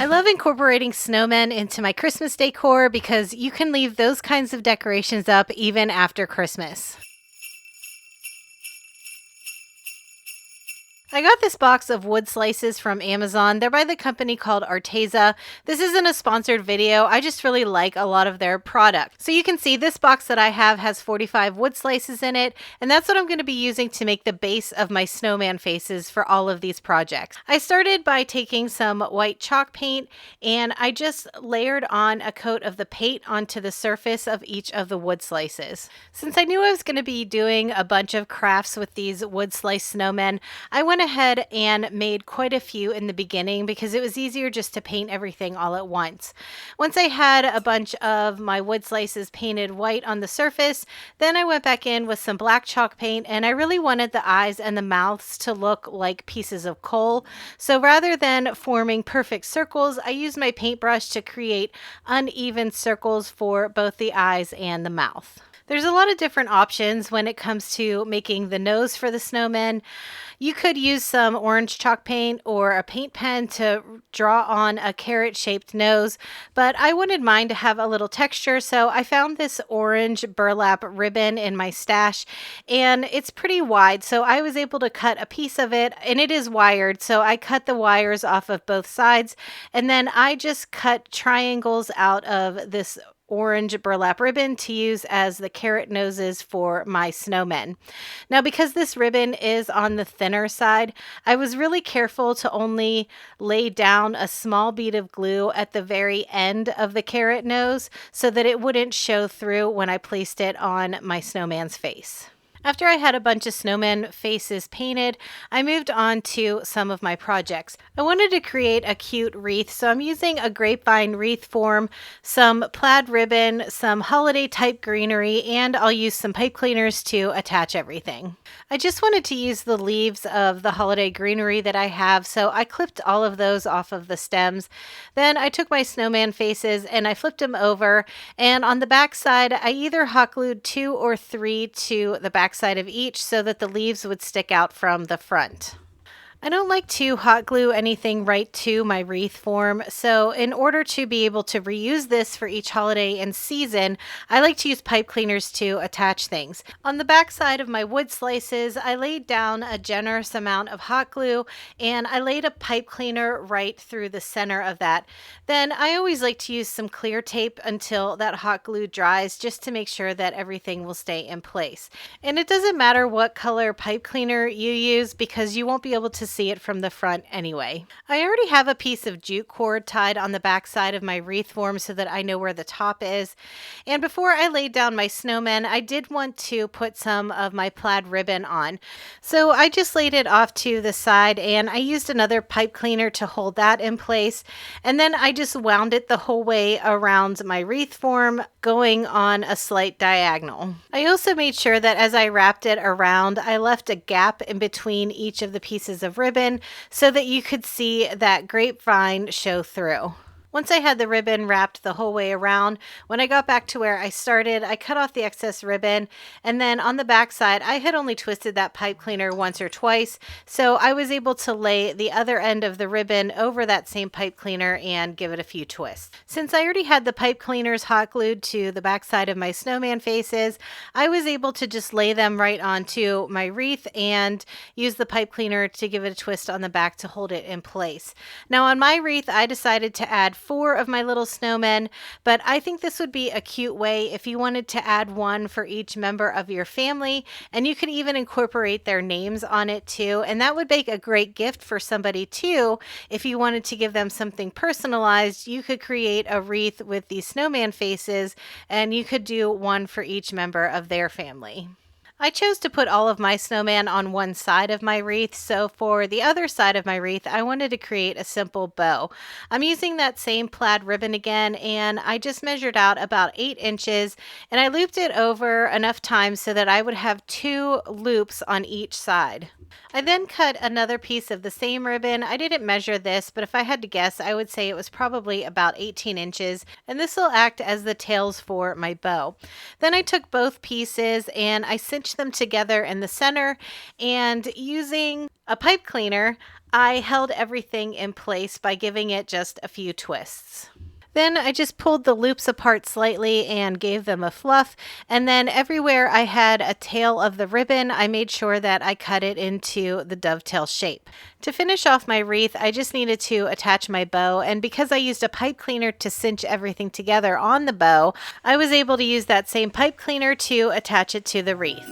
I love incorporating snowmen into my Christmas decor because you can leave those kinds of decorations up even after Christmas. I got this box of wood slices from Amazon. They're by the company called Arteza. This isn't a sponsored video. I just really like a lot of their product. So you can see this box that I have has 45 wood slices in it, and that's what I'm going to be using to make the base of my snowman faces for all of these projects. I started by taking some white chalk paint, and I just layered on a coat of the paint onto the surface of each of the wood slices. Since I knew I was going to be doing a bunch of crafts with these wood slice snowmen, I went ahead and made quite a few in the beginning because it was easier just to paint everything all at once. Once I had a bunch of my wood slices painted white on the surface, then I went back in with some black chalk paint, and I really wanted the eyes and the mouths to look like pieces of coal. So rather than forming perfect circles, I used my paintbrush to create uneven circles for both the eyes and the mouth. There's a lot of different options when it comes to making the nose for the snowmen. You could use some orange chalk paint or a paint pen to draw on a carrot-shaped nose, but I wanted mine to have a little texture, so I found this orange burlap ribbon in my stash, and it's pretty wide, so I was able to cut a piece of it, and it is wired, so I cut the wires off of both sides, and then I just cut triangles out of this orange burlap ribbon to use as the carrot noses for my snowmen. Now, because this ribbon is on the thinner side, I was really careful to only lay down a small bead of glue at the very end of the carrot nose so that it wouldn't show through when I placed it on my snowman's face. After I had a bunch of snowman faces painted, I moved on to some of my projects. I wanted to create a cute wreath, so I'm using a grapevine wreath form, some plaid ribbon, some holiday type greenery, and I'll use some pipe cleaners to attach everything. I just wanted to use the leaves of the holiday greenery that I have, so I clipped all of those off of the stems. Then I took my snowman faces and I flipped them over, and on the back side, I either hot glued 2 or 3 to the back side of each so that the leaves would stick out from the front. I don't like to hot glue anything right to my wreath form, so in order to be able to reuse this for each holiday and season, I like to use pipe cleaners to attach things. On the back side of my wood slices, I laid down a generous amount of hot glue, and I laid a pipe cleaner right through the center of that. Then I always like to use some clear tape until that hot glue dries, just to make sure that everything will stay in place. And it doesn't matter what color pipe cleaner you use because you won't be able to see it from the front anyway. I already have a piece of jute cord tied on the back side of my wreath form so that I know where the top is. And before I laid down my snowmen, I did want to put some of my plaid ribbon on. So I just laid it off to the side, and I used another pipe cleaner to hold that in place. And then I just wound it the whole way around my wreath form, going on a slight diagonal. I also made sure that as I wrapped it around, I left a gap in between each of the pieces of ribbon so that you could see that grapevine show through. Once I had the ribbon wrapped the whole way around, when I got back to where I started, I cut off the excess ribbon, and then on the back side, I had only twisted that pipe cleaner once or twice, so I was able to lay the other end of the ribbon over that same pipe cleaner and give it a few twists. Since I already had the pipe cleaners hot glued to the back side of my snowman faces, I was able to just lay them right onto my wreath and use the pipe cleaner to give it a twist on the back to hold it in place. Now on my wreath, I decided to add 4 of my little snowmen, but I think this would be a cute way if you wanted to add one for each member of your family, and you could even incorporate their names on it too, and that would make a great gift for somebody too. If you wanted to give them something personalized, you could create a wreath with these snowman faces, and you could do one for each member of their family. I chose to put all of my snowman on one side of my wreath, so for the other side of my wreath, I wanted to create a simple bow. I'm using that same plaid ribbon again, and I just measured out about 8 inches, and I looped it over enough times so that I would have 2 loops on each side. I then cut another piece of the same ribbon. I didn't measure this, but if I had to guess, I would say it was probably about 18 inches, and this will act as the tails for my bow. Then I took both pieces and I cinched them together in the center, and using a pipe cleaner, I held everything in place by giving it just a few twists. Then I just pulled the loops apart slightly and gave them a fluff, and then everywhere I had a tail of the ribbon, I made sure that I cut it into the dovetail shape. To finish off my wreath, I just needed to attach my bow, and because I used a pipe cleaner to cinch everything together on the bow, I was able to use that same pipe cleaner to attach it to the wreath.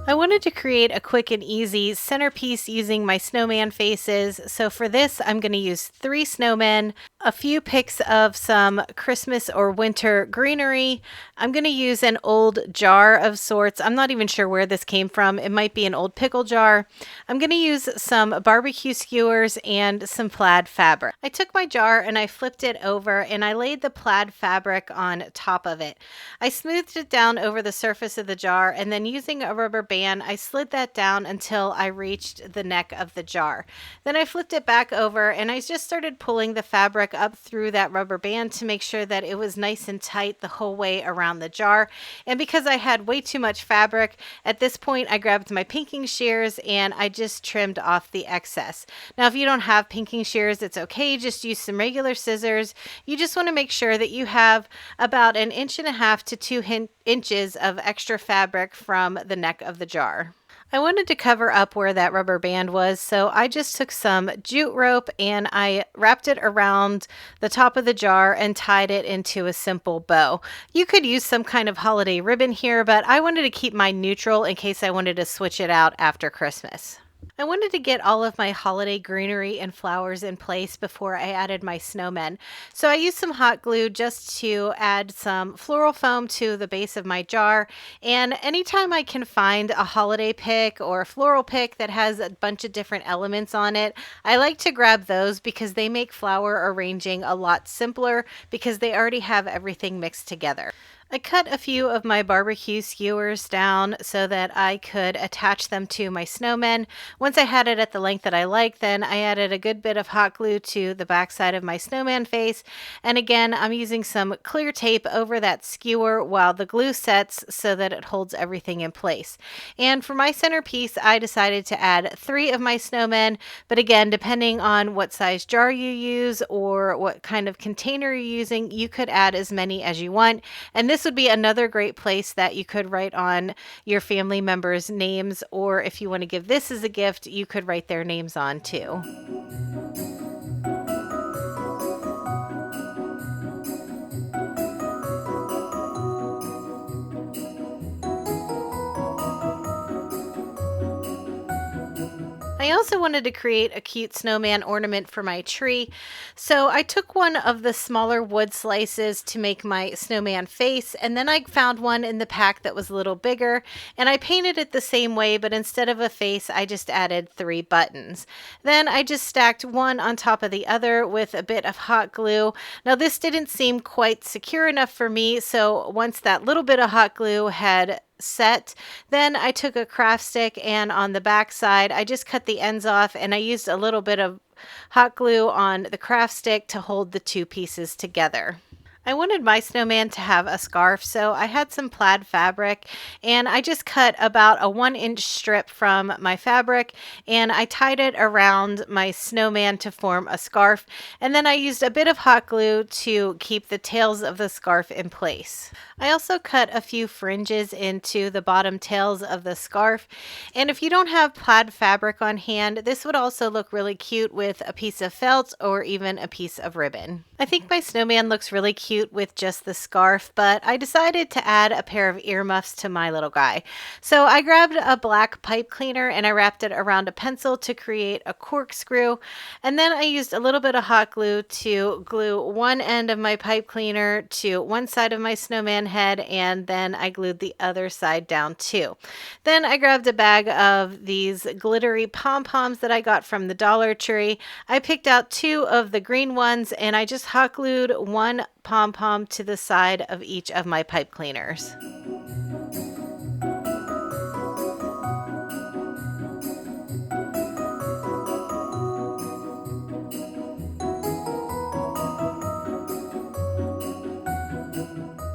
I wanted to create a quick and easy centerpiece using my snowman faces. So for this, I'm going to use 3 snowmen, a few picks of some Christmas or winter greenery. I'm going to use an old jar of sorts. I'm not even sure where this came from. It might be an old pickle jar. I'm going to use some barbecue skewers and some plaid fabric. I took my jar and I flipped it over and I laid the plaid fabric on top of it. I smoothed it down over the surface of the jar, and then using a rubber band, I slid that down until I reached the neck of the jar. Then I flipped it back over and I just started pulling the fabric up through that rubber band to make sure that it was nice and tight the whole way around the jar. And because I had way too much fabric, at this point I grabbed my pinking shears and I just trimmed off the excess. Now, if you don't have pinking shears, it's okay. Just use some regular scissors. You just want to make sure that you have about 1.5 to 2 inches of extra fabric from the neck of the jar. I wanted to cover up where that rubber band was, so I just took some jute rope and I wrapped it around the top of the jar and tied it into a simple bow. You could use some kind of holiday ribbon here, but I wanted to keep mine neutral in case I wanted to switch it out after Christmas. I wanted to get all of my holiday greenery and flowers in place before I added my snowmen. So I used some hot glue just to add some floral foam to the base of my jar. And anytime I can find a holiday pick or a floral pick that has a bunch of different elements on it, I like to grab those because they make flower arranging a lot simpler because they already have everything mixed together. I cut a few of my barbecue skewers down so that I could attach them to my snowmen. Once I had it at the length that I liked, then I added a good bit of hot glue to the back side of my snowman face. And again, I'm using some clear tape over that skewer while the glue sets so that it holds everything in place. And for my centerpiece, I decided to add 3 of my snowmen. But again, depending on what size jar you use or what kind of container you're using, you could add as many as you want. And this would be another great place that you could write on your family members' names, or if you want to give this as a gift, you could write their names on too. I also wanted to create a cute snowman ornament for my tree, so I took one of the smaller wood slices to make my snowman face, and then I found one in the pack that was a little bigger, and I painted it the same way, but instead of a face, I just added 3 buttons. Then I just stacked one on top of the other with a bit of hot glue. Now this didn't seem quite secure enough for me, so once that little bit of hot glue had set, then I took a craft stick and on the back side I just cut the ends off and I used a little bit of hot glue on the craft stick to hold the 2 pieces together. I wanted my snowman to have a scarf, so I had some plaid fabric and I just cut about a 1-inch strip from my fabric and I tied it around my snowman to form a scarf, and then I used a bit of hot glue to keep the tails of the scarf in place. I also cut a few fringes into the bottom tails of the scarf, and if you don't have plaid fabric on hand, this would also look really cute with a piece of felt or even a piece of ribbon. I think my snowman looks really cute with just the scarf, but I decided to add a pair of earmuffs to my little guy. So I grabbed a black pipe cleaner and I wrapped it around a pencil to create a corkscrew, and then I used a little bit of hot glue to glue one end of my pipe cleaner to one side of my snowman head, and then I glued the other side down too. Then I grabbed a bag of these glittery pom-poms that I got from the Dollar Tree. I picked out 2 of the green ones and I just hot glued one pom-pom to the side of each of my pipe cleaners.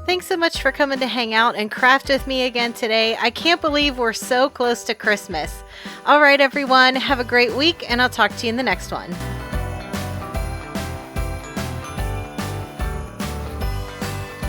Thanks so much for coming to hang out and craft with me again today. I can't believe we're so close to Christmas. All right, everyone, have a great week, and I'll talk to you in the next one.